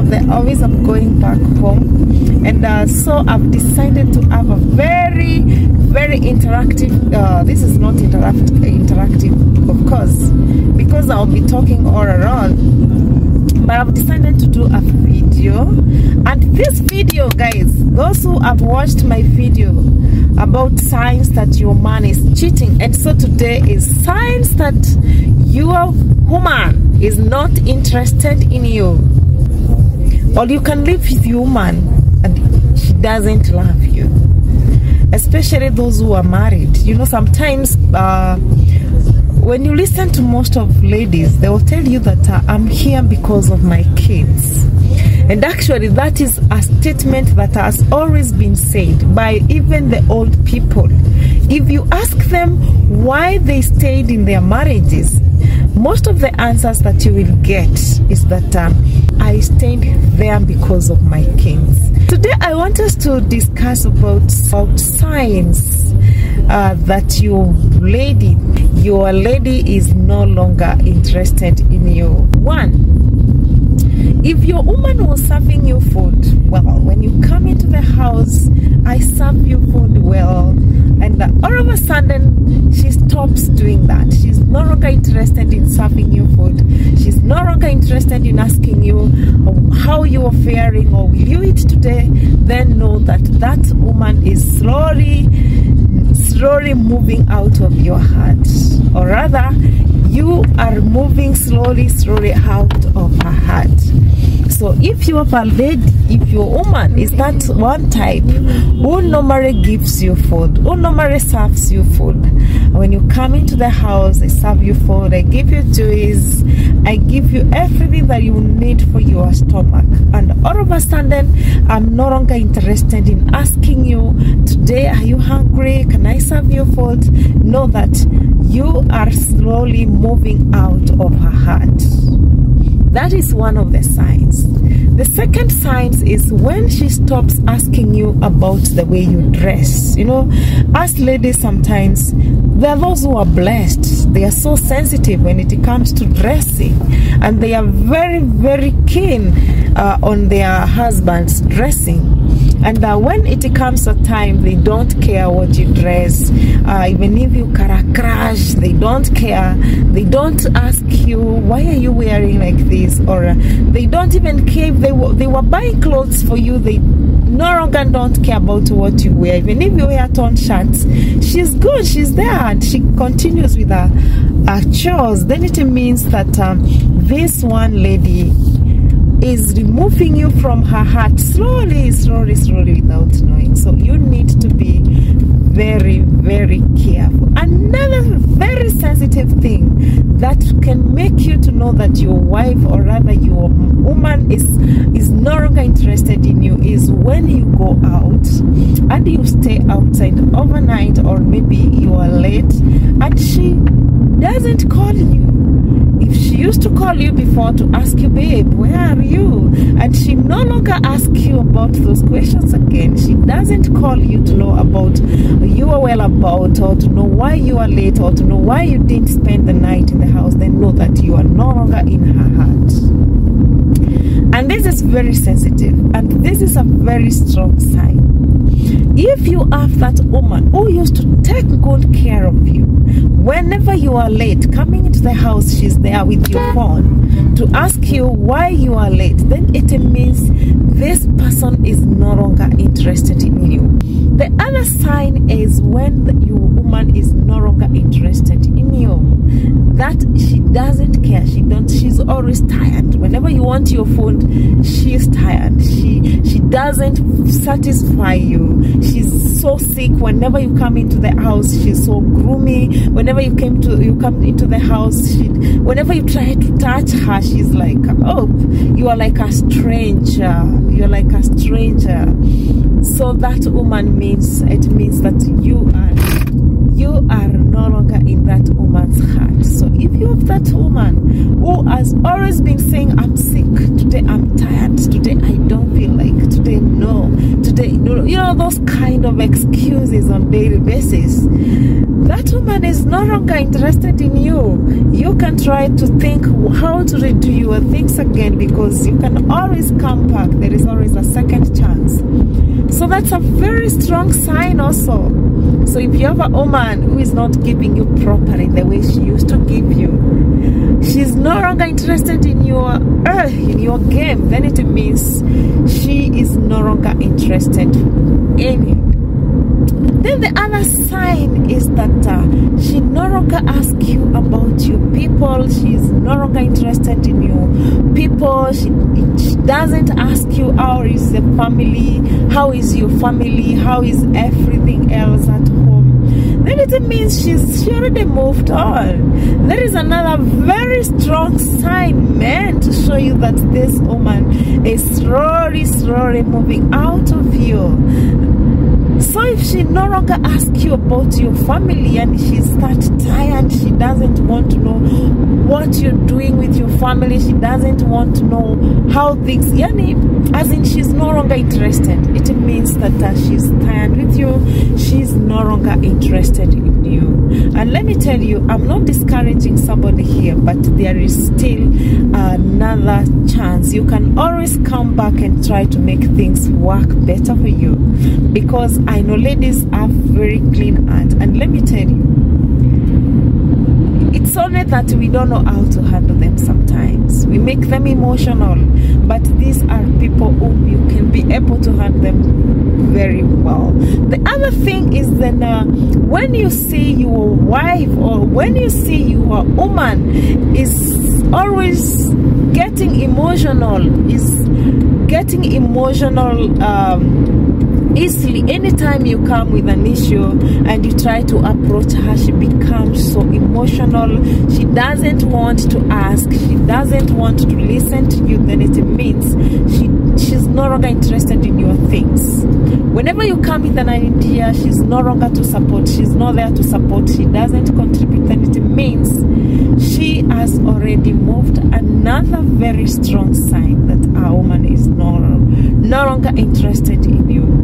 of the office, I'm going back home, and so I've decided to have a very interactive, this is not interactive of course, because I'll be talking all around, but I've decided to do a video. And this video, guys, those who have watched my video about signs that your man is cheating, and so today is signs that your woman is not interested in you, or you can live with your woman and she doesn't love you, especially those who are married. You know, sometimes when you listen to most of ladies, they will tell you that I'm here because of my kids. And actually that is a statement that has always been said by even the old people. If you ask them why they stayed in their marriages, most of the answers that you will get is that I stayed there because of my kids. Today I want us to discuss about signs that your lady is no longer interested in you. One, if your woman was serving you food, well, when you come into the house, I serve you food well, and all of a sudden she stops doing that. She's no longer interested in serving you food. She's no longer interested in asking you how you are faring or will you eat today. Then know that that woman is slowly moving out of your heart, or rather you are moving slowly out of her heart. So if you have a lady, if your woman is that one type who normally gives you food, who normally serves you food, when you come into the house, I serve you food, I give you juice, I give you everything that you need for your stomach, and all of a sudden I'm no longer interested in asking you, today are you hungry, can I serve you food? Know that you are slowly moving out of her heart. That is one of the signs. The second sign is when she stops asking you about the way you dress. You know, as ladies, sometimes there are those who are blessed. They are so sensitive when it comes to dressing, and they are very keen on their husband's dressing. And when it comes to time, they don't care what you dress. Even if you car crash, they don't care. They don't ask you, why are you wearing like this? Or they don't even care if they were buying clothes for you. They no longer don't care about what you wear. Even if you wear torn shirts, she's good, she's there, and she continues with her chores. Then it means that this one lady is removing you from her heart slowly without knowing. So you need to be very careful. Another very sensitive thing that can make you to know that your wife, or rather your woman, is no longer interested in you is when you go out and you stay outside overnight, or maybe you are late and she doesn't call you. If she used to call you before to ask you, babe, where are you? And she no longer asks you about those questions again. She doesn't call you to know about you are well about, or to know why you are late, or to know why you didn't spend the night in the house. Then know that you are no longer in her heart. And this is very sensitive, and this is a very strong sign. If you have that woman who used to take good care of you, whenever you are late, coming into the house, she's there with your phone to ask you why you are late, then it means this person is no longer interested in you. The other sign is when your woman is no longer interested in you, that she doesn't care. She's always tired. Whenever you want your food, she's tired. She doesn't satisfy you. She's so sick. Whenever you come into the house, she's so gloomy. Whenever you come into the house, whenever you try to touch her, she's like, oh, you are like a stranger. You're like a stranger. So that woman means that you are no longer in that woman's heart. So if you have that woman who has always been saying, I'm sick today, I'm tired today, I don't feel like today, no, you know, those kind kind of excuses on daily basis, that woman is no longer interested in you. You can try to think how to redo your things again, because you can always come back. There is always a second chance. So that's a very strong sign also. So if you have a woman who is not giving you properly the way she used to give you, she's no longer interested in your game, then it means she is no longer interested in you. Then the other sign is that she no longer asks you about your people. She's no longer interested in your people. She doesn't ask you how is the family, how is your family, how is everything else at home. Then it means she already moved on. There is another very strong sign meant to show you that this woman is slowly moving out of you. So if she no longer asks you about your family and she's that tired, she doesn't want to know what you're doing with your family, she doesn't want to know how things, as in she's no longer interested, it means that she's tired with you, she's no longer interested in you. And let me tell you, I'm not discouraging somebody here, but there is still another chance. You can always come back and try to make things work better for you, because I know ladies have very clean heart, and let me tell you, it's only that we don't know how to handle them sometimes. We make them emotional, but these are people whom you can be able to handle them very well. The other thing is then when you see your wife or when you see your woman is always getting emotional, easily. Anytime you come with an issue and you try to approach her, she becomes so emotional. She doesn't want to ask, she doesn't want to listen to you. Then it means she's no longer interested in your things. Whenever you come with an idea, she's no longer to support, she's not there to support, she doesn't contribute. Then it means she has already moved. Another very strong sign that a woman is no longer interested in you.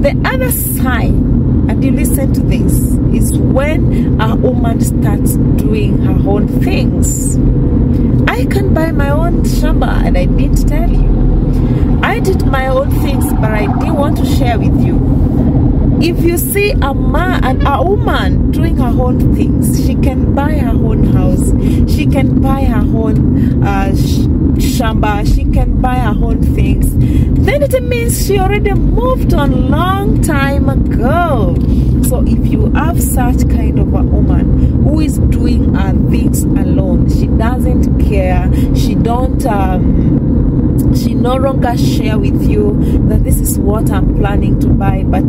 The other sign, and you listen to this, is when a woman starts doing her own things. I can buy my own shamba, and I didn't tell you. I did my own things, but I didn't want to share with you. If you see a man and a woman doing her own things, she can buy her own house, she can buy her own shamba, she can buy her own things, then it means she already moved on long time ago. So if you have such kind of a woman who is doing her things alone, she doesn't care, she no longer share with you that this is what I'm planning to buy, but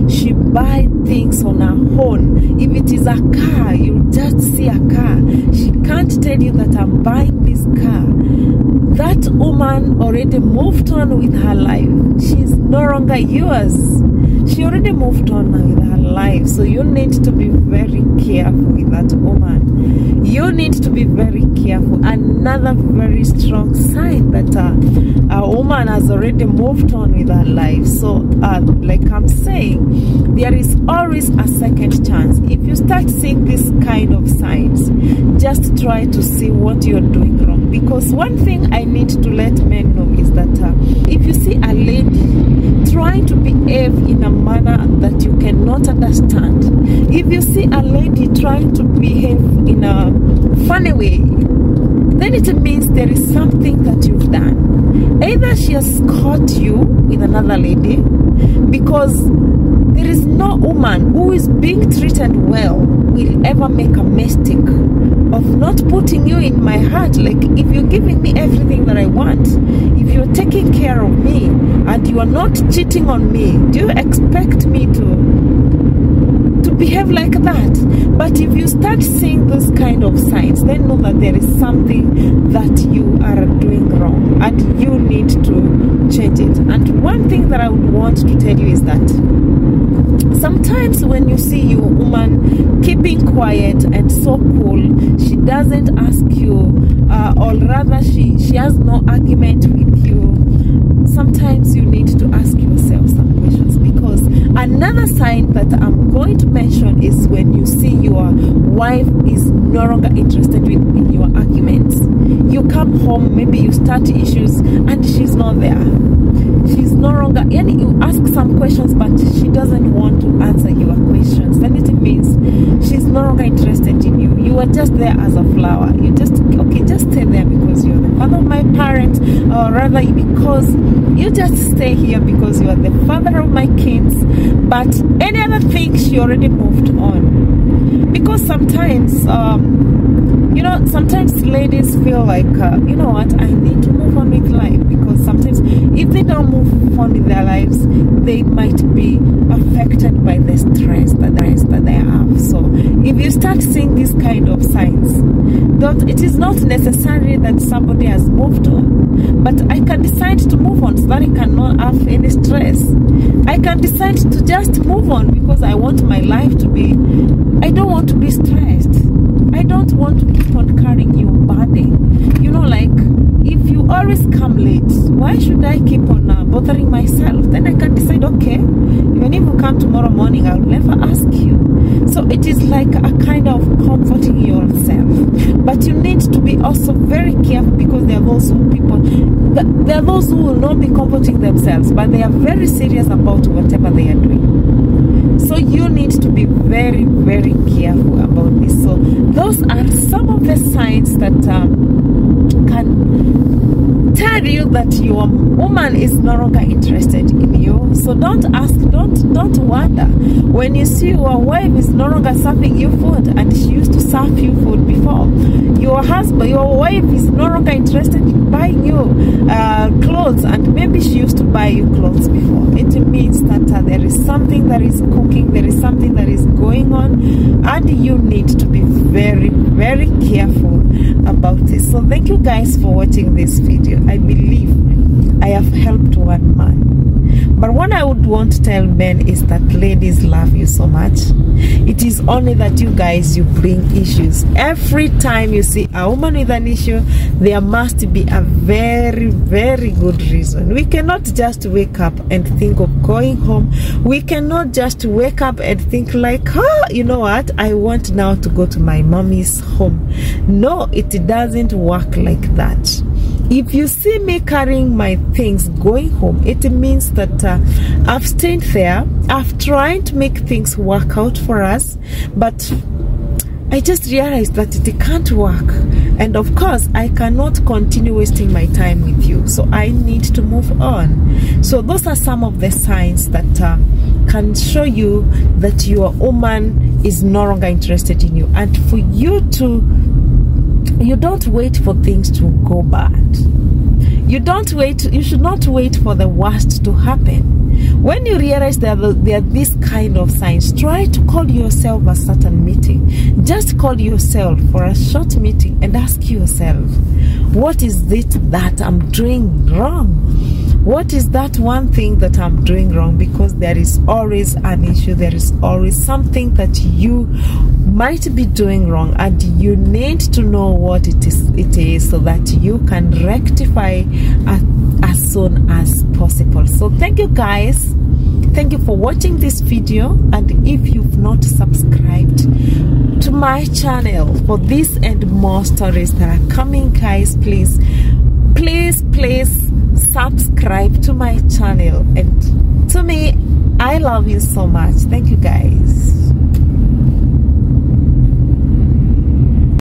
she buy things on her own. If it is a car, you just see a car, she can't tell you that I'm buying this car. That woman already moved on with her life. She's no longer yours. She already moved on with her life. So you need to be very careful with that woman. You need to be very careful. Another very strong sign that a woman has already moved on with her life. So like I'm saying, there is always a second chance. If you start seeing this kind of signs, just try to see what you're doing wrong. Because one thing I need to let men know is that if you see a lady trying to behave in a manner that you cannot understand, if you see a lady trying to behave in a funny way, then it means there is something that you've done. Either she has caught you with another lady, because there is no woman who is being treated well will ever make a mistake of not putting you in my heart. Like, if you're giving me everything that I want, if you're taking care of me and you are not cheating on me, do you expect me to behave like that? But if you start seeing those kind of signs, then know that there is something that you are doing wrong and you need to change it. And one thing that I would want to tell you is that sometimes when you see your woman keeping quiet and so cool, she doesn't ask you, or rather she has no argument with you, sometimes you need to ask yourself some questions, because a Another sign that I'm going to mention is when you see your wife is no longer interested in your arguments. You come home, maybe you start issues and she's not there. She's no longer, and you ask some questions but she doesn't want to answer your questions. Then it means she's no longer interested in you. You are just there as a flower. You just, okay, just stay there because you're the father of my parents, or rather because you just stay here because you are the father of my kids. But any other thing, she already moved on. Because sometimes, you know, sometimes ladies feel like, you know what, I need to move on with life, because sometimes if they don't move on with their lives, they might be affected by the stress that they have. So if you start seeing these kind of signs, it is not necessary that somebody has moved on, but I can decide to move on so that I cannot have any stress. I can decide to just move on because I want my life to be, I don't want to be stressed. I don't want to keep on carrying your burden. You know, like, if you always come late, why should I keep on bothering myself? Then I can decide, okay, even if you come tomorrow morning, I'll never ask you. So it is like a kind of comforting yourself. But you need to be also very careful, because there are also people, there are those who will not be comforting themselves, but they are very serious about whatever they are doing. So you need to be very, very careful about this. So those are some of the signs that can tell you that your woman is no longer interested in you. So don't ask, don't wonder when you see your wife is no longer serving you food, and she used to serve you food before. Your husband, your wife is no longer interested in buying you clothes, and maybe she used to buy you clothes before. It means that there is something that is cooking, there is something that is going on, and you need to be very, very careful about this. So thank you guys for watching this video. I believe I have helped one man. But what I would want to tell men is that ladies love you so much. It is only that you guys, you bring issues. Every time you see a woman with an issue, there must be a very, very good reason. We cannot just wake up and think of going home. We cannot just wake up and think like, oh, you know what, I want now to go to my mommy's home. No, it doesn't work like that. If you see me carrying my things going home, it means that I've stayed there. I've tried to make things work out for us, but I just realized that it can't work. And of course, I cannot continue wasting my time with you. So I need to move on. So those are some of the signs that can show you that your woman is no longer interested in you. And for you to, you don't wait for things to go bad. You don't wait, you should not wait for the worst to happen. When you realize that there are these kind of signs, try to call yourself a certain meeting. Just call yourself for a short meeting and ask yourself, what is it that I'm doing wrong? What is that one thing that I'm doing wrong? Because there is always an issue, there is always something that you might be doing wrong, and you need to know what it is so that you can rectify as soon as possible. So thank you guys, thank you for watching this video, and if you've not subscribed to my channel for this and more stories that are coming, guys, please subscribe to my channel. And to me, I love you so much. Thank you guys.